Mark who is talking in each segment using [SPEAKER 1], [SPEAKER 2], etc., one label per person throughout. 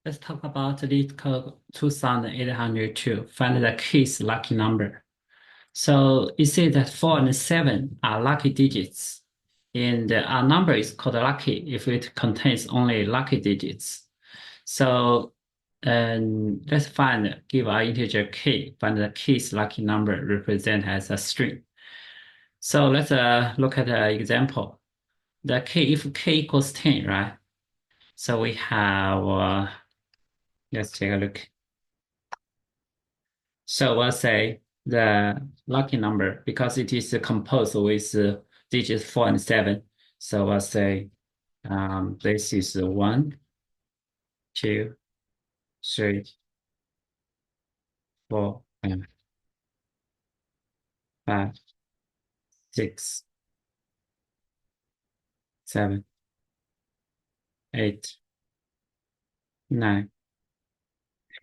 [SPEAKER 1] Let's talk about LeetCode 2802. Find the keys lucky number. So you see that 4 and 7 are lucky digits. And our number is called lucky if it contains only lucky digits. So let's give our integer k, find the keys lucky number represent as a string. So let's look at an example. The k, if k equals 10, right? So we have, let's take a look. So we'll say the lucky number, because it is composed with digits 4 and 7. So we'll say this is 1, 2, 3, 4, and 5, 6, 7, 8, 9,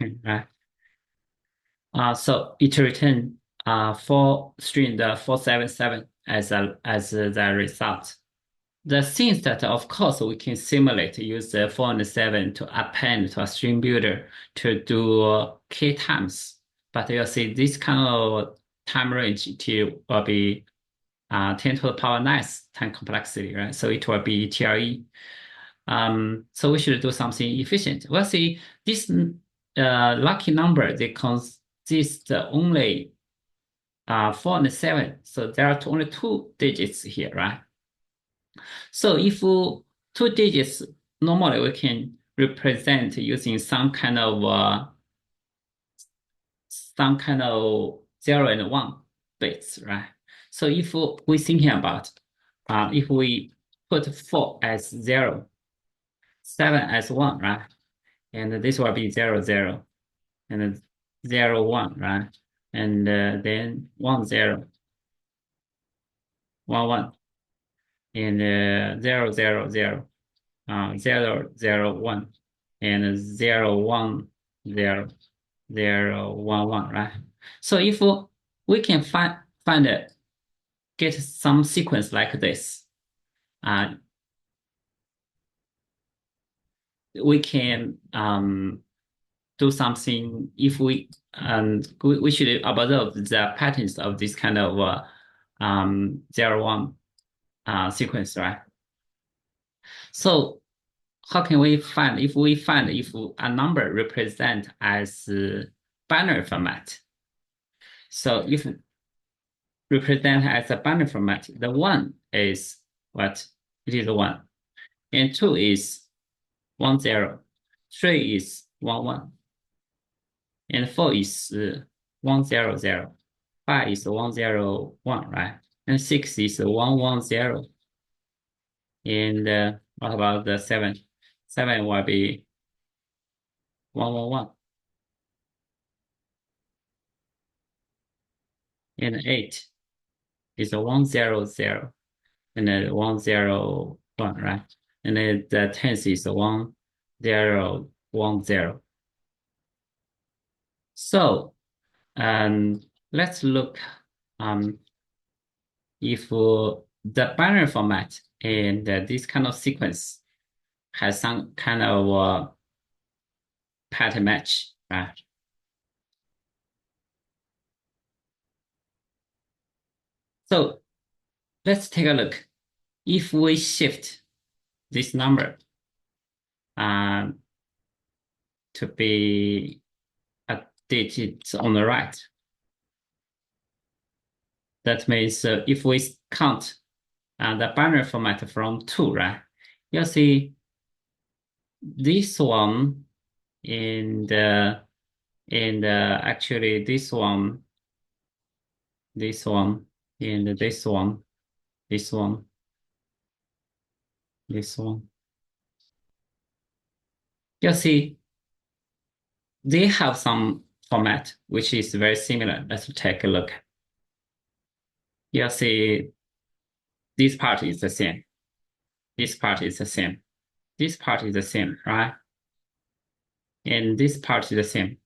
[SPEAKER 1] 10, right? So it return 477 as the result. The things that, of course, we can simulate, use the 4 and 7 to append to a string builder to do k times. But you see, this kind of time range will be 10 to the power 9 time complexity, right? So it will be TRE. So we should do something efficient. We'll see this lucky number, they consist only 4 and 7. So there are only 2 digits here, right? So if 2 digits, normally we can represent using some kind of 0 and 1 bits, right? So if we thinking about, if we put 4 as 0, 7 as 1, right? And this will be 0, 0, and 0, 1, right? And then 1, 0, 1, 1, and 0, 0, 0, 0, 0, 1, and 0, 1, 0, 0, 1, 1, right? So if we can get some sequence like this, we can do something. If we should observe the patterns of this kind of 0, 1 sequence, right? So how can we find if a number represent as binary format? So if represent as a binary format, the 1 is what? It is 1. And 2 is 1, 0. 3 is 1, 1. And 4 is 1, 0, 0. 5 is 1, 0, 1, right? And 6 is 1, 1, 0. And what about the 7? 7 will be 1, 1, 1. And 8 is a 1, 0, 0. And then 1, 0, 1, right? And then the 10th is 1, 0, 1, 0. So let's look if the binary format and this kind of sequence has some kind of pattern match, right? So let's take a look. If we shift this number to be a digit on the right, that means if we count the binary format from 2, right? You'll see this one and actually this one, and this one, this one, this one. You'll see they have some format which is very similar. Let's take a look. You'll see this part is the same. This part is the same. This part is the same, right? And this part is the same.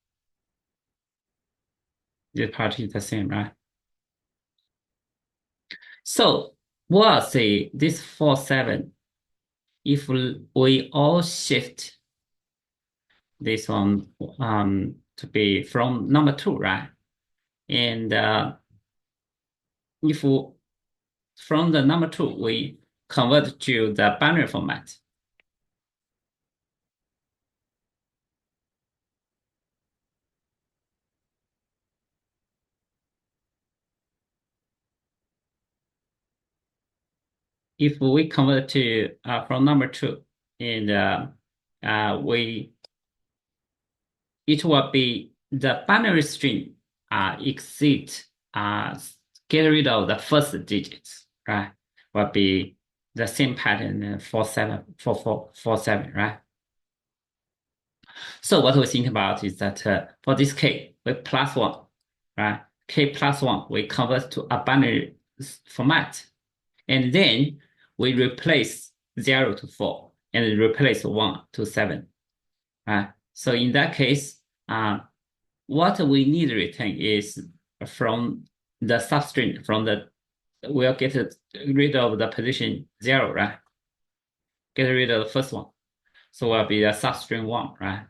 [SPEAKER 1] This part is the same, right? So we'll see this 4, 7. If we all shift this one to be from number two, right? And if from the number two we convert to the binary format, if we convert to from number two, and we it will be the binary string exceed get rid of the first digits, right? Will be the same pattern 474447, right? So what we think about is that for this k we plus one, right? K plus one we convert to a binary format, and then we replace 0 to 4 and replace 1 to 7, right? So in that case, what we need to return is from the substring, from the, we'll get rid of the position 0, right? Get rid of the first one. So will be the substring 1, right?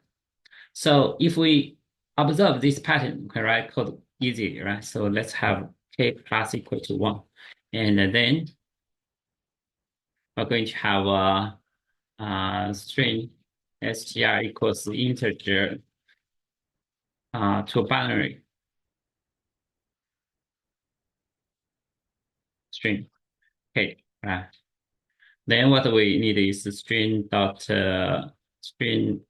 [SPEAKER 1] So if we observe this pattern, we can write code easily, right? So let's have k plus equal to 1. And then we're going to have a string str equals integer to binary string. Okay, right. Then what we need is string dot string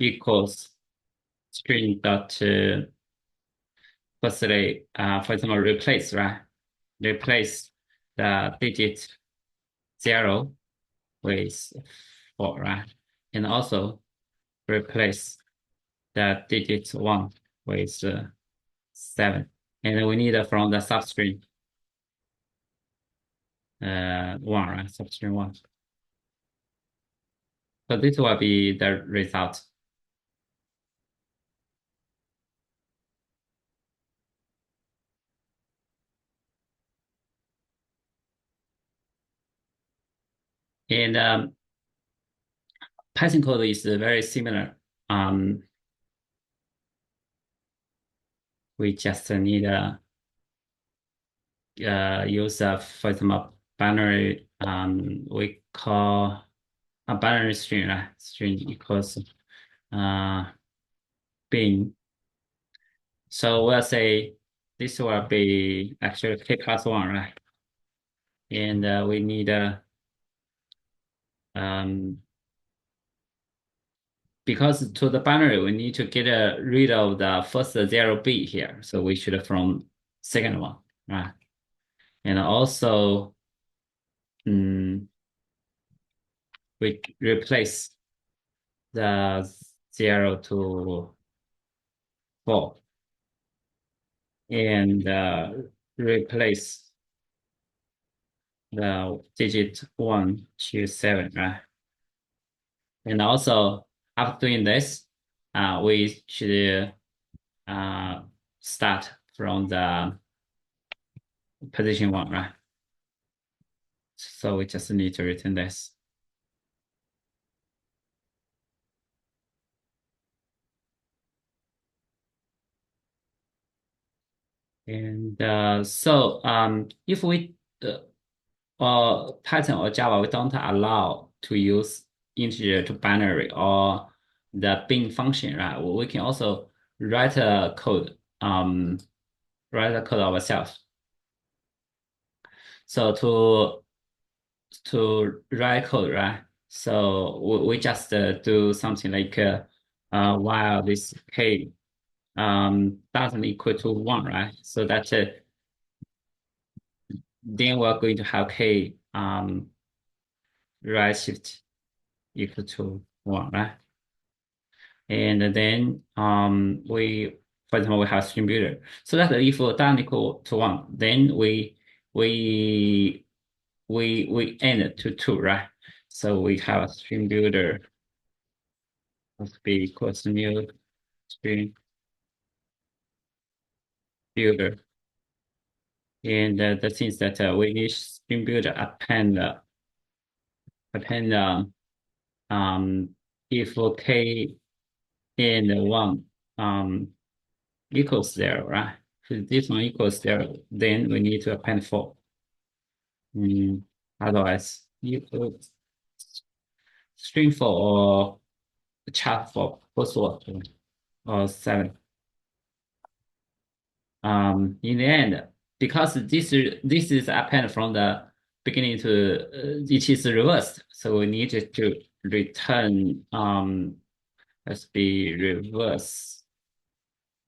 [SPEAKER 1] equals string dot firstly for example replace, right? Replace the digit 0 with 4, right? And also replace the digit 1 with 7. And then we need from the substring 1, right? Substring 1. So this will be the result. And Python code is very similar. We just need use for example binary. We call a binary string, right? String equals bin. So we'll say this will be actually k plus 1, right? And we need because to the binary, we need to get rid of the first 0 bit here. So we should from second one, right? And also, we replace the 0 to 4 and replace the digit 1 to 7, right? And also, after doing this, we should start from the position 1, right? So we just need to return this. And so if we Python or Java, we don't allow to use integer to binary or the bin function, right? We can also write a code, ourselves. So to write code, right? So we just do something like while this k doesn't equal to 1, right? So that then we're going to have k right shift equal to 1, right? And then we, for example, we have string builder. So that if doesn't equal to 1, then we end to 2, right? So we have a string builder must be equals to new string builder. And the things that we need string builder append if k and one equals zero, right? If this one equals zero, then we need to append four. Otherwise, equal string four or char four, both work, or seven. In the end, because this is append from the beginning to it is reversed, so we need to return let's be reverse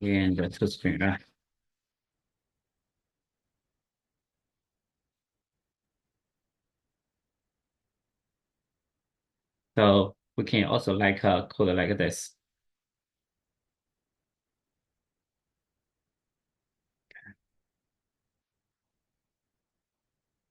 [SPEAKER 1] and to string, right? So we can also like code like this.